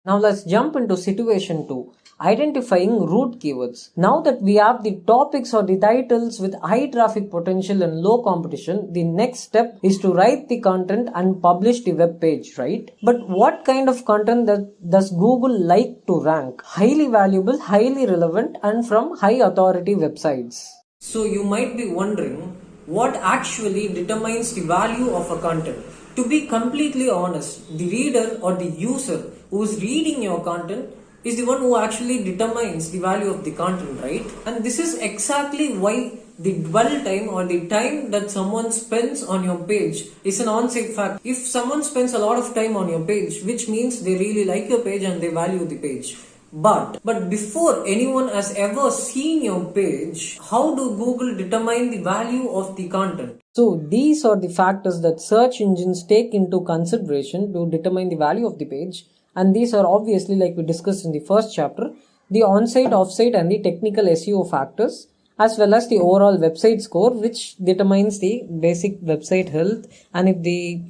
Now let's jump into situation 2, identifying root keywords. Now that we have the topics or the titles with high traffic potential and low competition, the next step is to write the content and publish the web page, right? But what kind of content does Google like to rank? Highly valuable, highly relevant, and from high authority websites. So you might be wondering what actually determines the value of a content. To be completely honest, the reader or the user who is reading your content is the one who actually determines the value of the content, right? And this is exactly why the dwell time or the time that someone spends on your page is an on-site fact. If someone spends a lot of time on your page, which means they really like your page and they value the page. But before anyone has ever seen your page, how do Google determine the value of the content? So these are the factors that search engines take into consideration to determine the value of the page, and these are obviously, like we discussed in the first chapter, the on-site, off-site and the technical SEO factors, as well as the overall website score, which determines the basic website health. And if the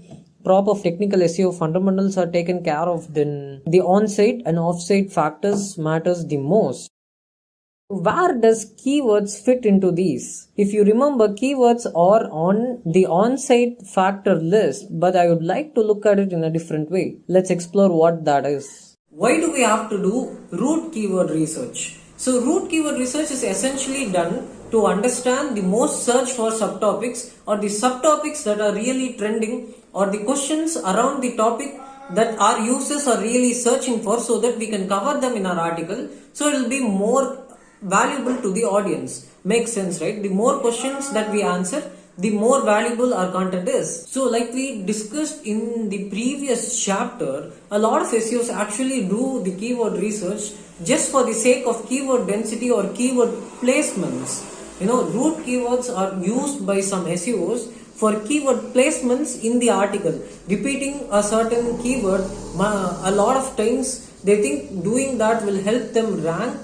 proper technical SEO fundamentals are taken care of, then the on-site and off-site factors matters the most. Where does keywords fit into these? If you remember, keywords are on the on-site factor list, but I would like to look at it in a different way. Let's explore what that is. Why do we have to do root keyword research? So root keyword research is essentially done to understand the most search for subtopics or the subtopics that are really trending or the questions around the topic that our users are really searching for, so that we can cover them in our article, so it will be more valuable to the audience. Makes sense, right? The more questions that we answer, the more valuable our content is. So like we discussed in the previous chapter, a lot of SEOs actually do the keyword research just for the sake of keyword density or keyword placements. Root keywords are used by some SEOs for keyword placements in the article. Repeating a certain keyword a lot of times, they think doing that will help them rank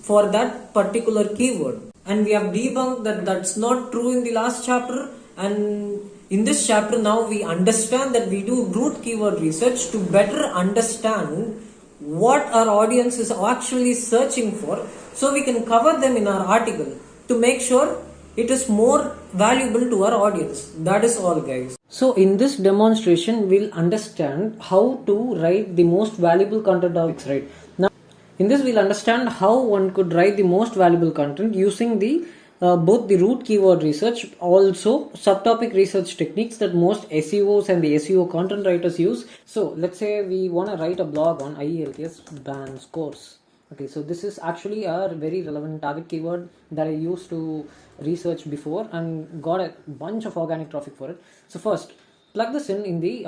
for that particular keyword. And we have debunked that that's not true in the last chapter. And in this chapter now we understand that we do root keyword research to better understand what our audience is actually searching for, so we can cover them in our article to make sure it is more valuable to our audience. That is all, guys. So in this demonstration, we'll understand how to write the most valuable content topics, right? Now, in this we'll understand how one could write the most valuable content using the both the root keyword research, also subtopic research techniques that most SEOs and the SEO content writers use. So let's say we want to write a blog on IELTS band scores. Okay, so this is actually a very relevant target keyword that I used to research before and got a bunch of organic traffic for it. So first, plug this in the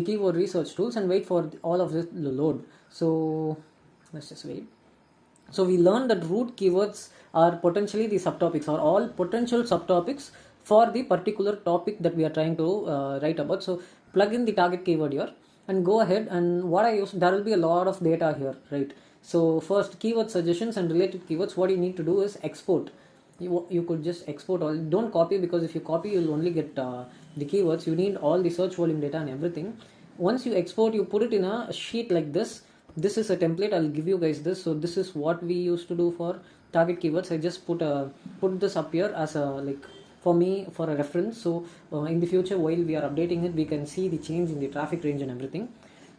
keyword research tools and wait for all of this to load. So let's just wait. So we learned that root keywords are potentially the subtopics, or all potential subtopics for the particular topic that we are trying to write about. So plug in the target keyword here and go ahead, and what I use, there will be a lot of data here, right? So first, keyword suggestions and related keywords. What you need to do is export. You could just export all. Don't copy, because if you copy, you'll only get the keywords. You need all the search volume data and everything. Once you export, you put it in a sheet like this. This is a template. I'll give you guys this. So this is what we used to do for target keywords. I just put this up here as a for me, for a reference. So in the future, while we are updating it, we can see the change in the traffic range and everything.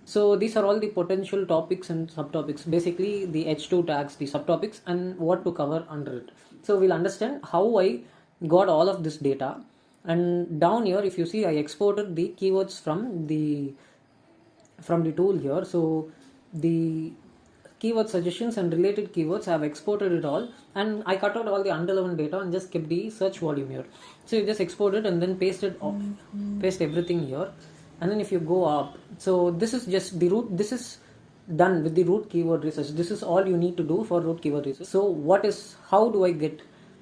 So these are all the potential topics and subtopics, basically the H2 tags, the subtopics, and what to cover under it. So we'll understand how I got all of this data. And down here, if you see, I exported the keywords from the tool here. So the keyword suggestions and related keywords, I have exported it all, and I cut out all the irrelevant data and just kept the search volume here. So you just export it and then paste everything here. And then if you go up, so this is just the root. This is done with the root keyword research. This is all you need to do for root keyword research. So how do I get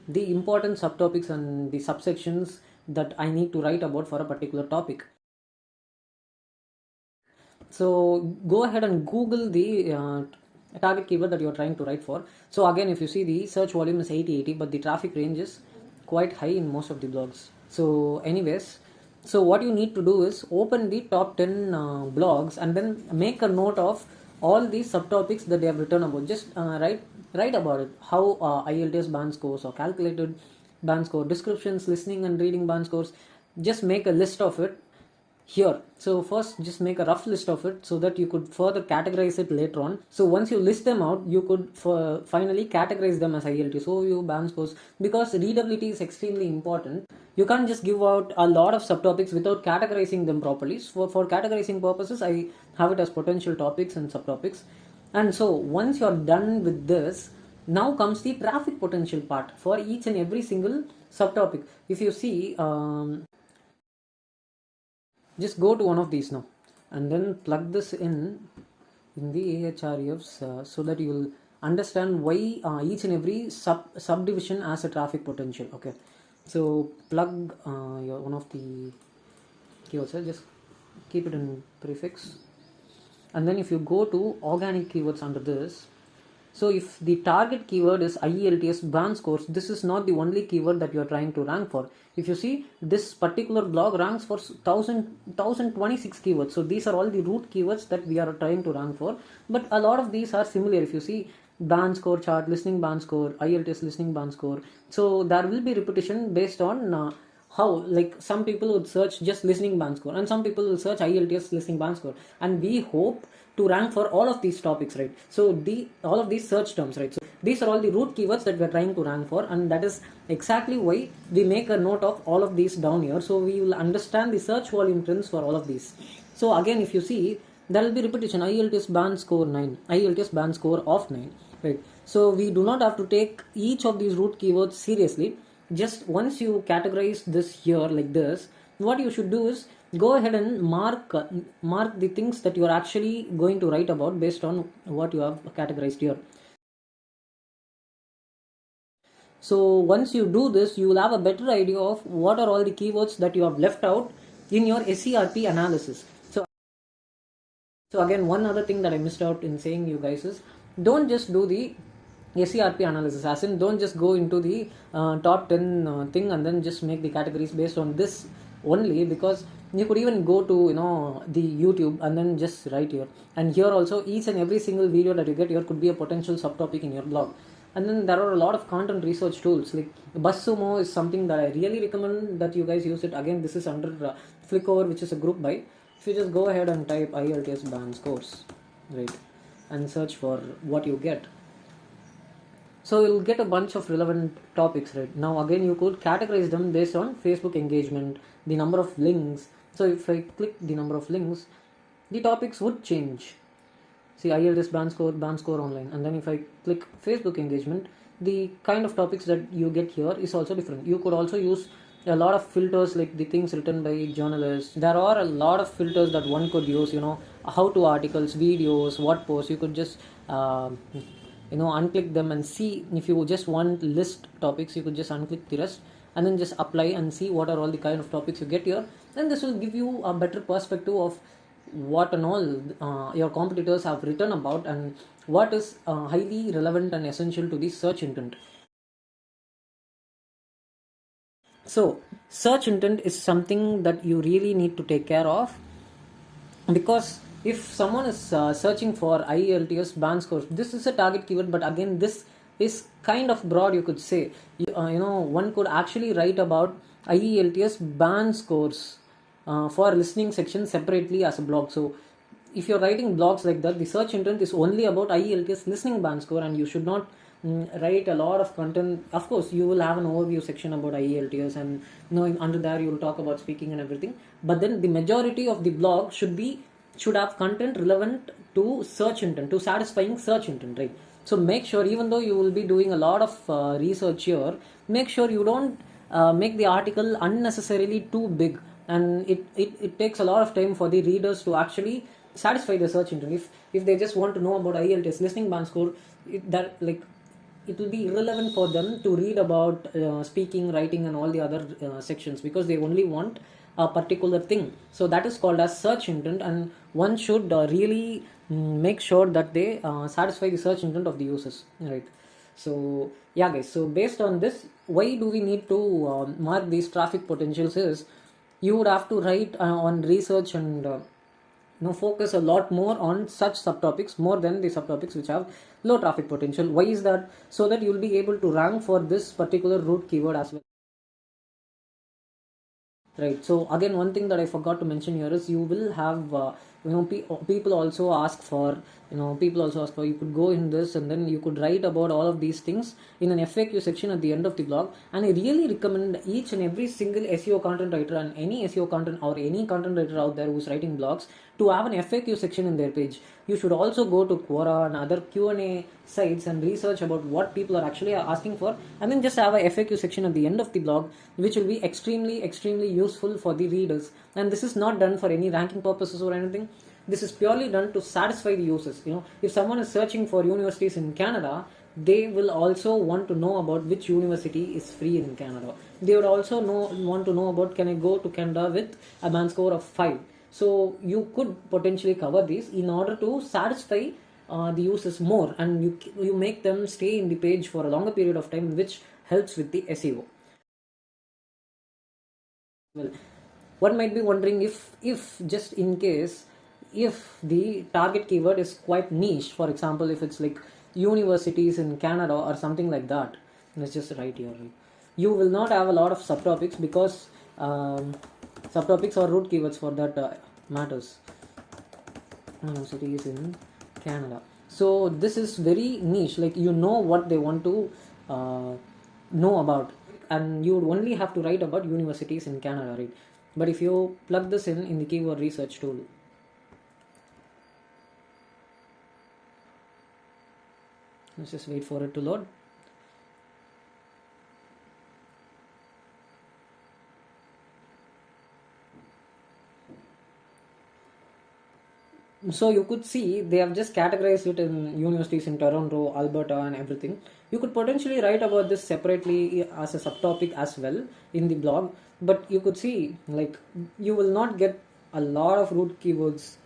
the important subtopics and the subsections that I need to write about for a particular topic? So go ahead and Google the target keyword that you're trying to write for. So again, if you see, the search volume is 80, but the traffic range is quite high in most of the blogs. So anyways, So what you need to do is open the top 10 blogs and then make a note of all these subtopics that they have written about. Just write about it. How IELTS band scores or calculated band score, descriptions, listening and reading band scores. Just make a list of it here. So first just make a rough list of it so that you could further categorize it later on. So once you list them out, you could finally categorize them as IELTS, OU, band scores, because readability is extremely important. You can't just give out a lot of subtopics without categorizing them properly. So for categorizing purposes, I have it as potential topics and subtopics. And so once you're done with this, now comes the traffic potential part for each and every single subtopic. If you see, just go to one of these now and then plug this in the Ahrefs so that you will understand why each and every subdivision has a traffic potential. Okay, so plug your one of the keywords, just keep it in prefix, and then if you go to organic keywords under this, so if the target keyword is IELTS band scores, this is not the only keyword that you are trying to rank for. If you see, this particular blog ranks for 1026 keywords. So these are all the root keywords that we are trying to rank for. But a lot of these are similar. If you see, band score chart, listening band score, IELTS listening band score. So there will be repetition based on how, like some people would search just listening band score and some people will search IELTS listening band score, and we hope to rank for all of these topics, right? So all of these search terms, right? So these are all the root keywords that we are trying to rank for, and that is exactly why we make a note of all of these down here, so we will understand the search volume trends for all of these. So again, if you see, there will be repetition. IELTS band score 9, IELTS band score of 9, right? So we do not have to take each of these root keywords seriously. Just once you categorize this here like this, what you should do is go ahead and mark the things that you are actually going to write about based on what you have categorized here. So once you do this, you will have a better idea of what are all the keywords that you have left out in your SERP analysis. So again, one other thing that I missed out in saying you guys is, don't just do the SERP analysis, as in don't just go into the top 10 thing and then just make the categories based on this only, because you could even go to the YouTube and then just write here, and here also each and every single video that you get here could be a potential subtopic in your blog. And then there are a lot of content research tools, like BuzzSumo is something that I really recommend that you guys use it. Again, this is under Flickover, which is a group buy. If you just go ahead and type IELTS band scores, right, and search for what you get, so you'll get a bunch of relevant topics, right? Now again, you could categorize them based on Facebook engagement, the number of links. So if I click the number of links, the topics would change. See, IELTS band score online, and then if I click Facebook engagement, the kind of topics that you get here is also different. You could also use a lot of filters, like the things written by journalists. There are a lot of filters that one could use, how to articles, videos, what posts. You could just unclick them and see. If you just want list topics, you could just unclick the rest and then just apply and see what are all the kind of topics you get here. Then this will give you a better perspective of what and all your competitors have written about and what is highly relevant and essential to the search intent. So search intent is something that you really need to take care of, because if someone is searching for IELTS band scores, this is a target keyword, but again, this is kind of broad, you could say. One could actually write about IELTS band scores for listening section separately as a blog. So if you're writing blogs like that, the search intent is only about IELTS listening band score, and you should not write a lot of content. Of course, you will have an overview section about IELTS, and under there you will talk about speaking and everything. But then the majority of the blog should have content relevant to search intent, to satisfying search intent, right? So make sure, even though you will be doing a lot of research here, make sure you don't make the article unnecessarily too big, and it takes a lot of time for the readers to actually satisfy the search intent. If they just want to know about IELTS listening band score, it will be irrelevant for them to read about speaking, writing and all the other sections, because they only want a particular thing. So that is called as search intent, and one should really make sure that they satisfy the search intent of the users, right? So yeah guys, so based on this, why do we need to mark these traffic potentials is, you would have to write on research and focus a lot more on such subtopics more than the subtopics which have low traffic potential. Why is that? So that you will be able to rank for this particular root keyword as well. Right. So again, one thing that I forgot to mention here is you will have people also ask for you could go in this and then you could write about all of these things in an FAQ section at the end of the blog. And I really recommend each and every single SEO content writer and any SEO content or any content writer out there who's writing blogs to have an FAQ section in their page. You should also go to Quora and other Q&A sites and research about what people are actually asking for, and then just have a FAQ section at the end of the blog, which will be extremely useful for the readers. And this is not done for any ranking purposes or anything. This is purely done to satisfy the users. If someone is searching for universities in Canada, they will also want to know about which university is free in Canada. They would also want to know about, can I go to Canada with a band score of 5. So you could potentially cover these in order to satisfy the users more, and you make them stay in the page for a longer period of time, which helps with the SEO. Well, one might be wondering if just in case if the target keyword is quite niche, for example, if it's like universities in Canada or something like that, let's just write here, right? You will not have a lot of subtopics because subtopics or root keywords for that matters. Universities in Canada. So this is very niche, like what they want to know about, and you would only have to write about universities in Canada, right? But if you plug this in the keyword research tool, let's just wait for it to load. So you could see they have just categorized it in universities in Toronto, Alberta and everything. You could potentially write about this separately as a subtopic as well in the blog, but you could see like you will not get a lot of root keywords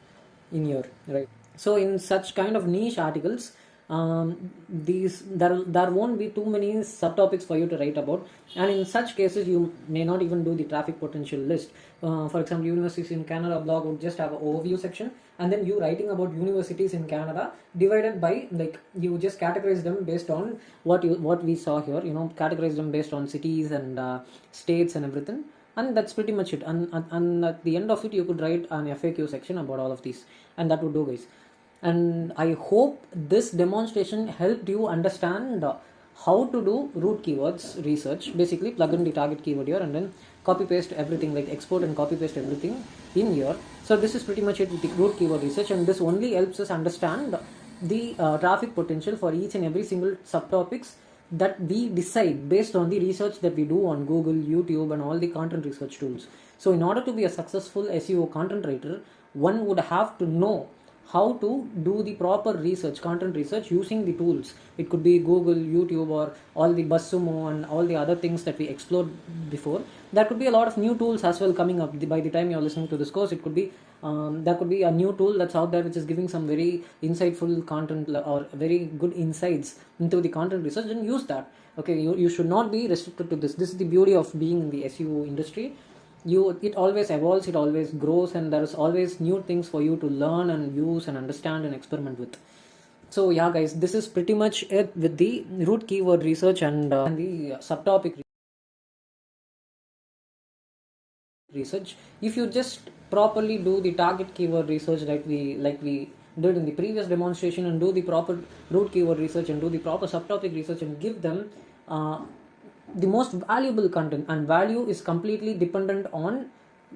in here, right? So in such kind of niche articles, there won't be too many subtopics for you to write about, and in such cases you may not even do the traffic potential list. For example, universities in Canada blog would just have an overview section, and then you writing about universities in Canada divided by, like, you just categorize them based on what we saw here, categorize them based on cities and states and everything, and that's pretty much it. And at the end of it you could write an FAQ section about all of these, and that would do, guys. And I hope this demonstration helped you understand how to do root keywords research. Basically plug in the target keyword here and then copy paste everything, like export and copy paste everything in here. So this is pretty much it with the root keyword research, and this only helps us understand the traffic potential for each and every single subtopics that we decide based on the research that we do on Google, YouTube and all the content research tools. So in order to be a successful SEO content writer, one would have to know how to do the proper research, content research, using the tools. It could be Google, YouTube, or all the BuzzSumo and all the other things that we explored before. There could be a lot of new tools as well coming up. By the time you're listening to this course, it could be there could be a new tool that's out there which is giving some very insightful content or very good insights into the content research, and use that. Okay, you should not be restricted to this. This is the beauty of being in the SEO industry. It always evolves, it always grows, and there is always new things for you to learn and use and understand and experiment with. So yeah, guys, this is pretty much it with the root keyword research and the subtopic research. If you just properly do the target keyword research like we did in the previous demonstration, and do the proper root keyword research and do the proper subtopic research and give them the most valuable content, and value is completely dependent on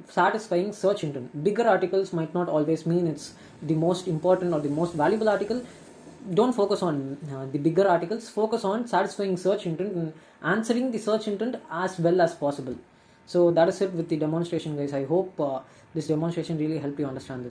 satisfying search intent. Bigger articles might not always mean it's the most important or the most valuable article. Don't focus on the bigger articles, focus on satisfying search intent and answering the search intent as well as possible. So that is it with the demonstration, guys. I hope this demonstration really helped you understand this.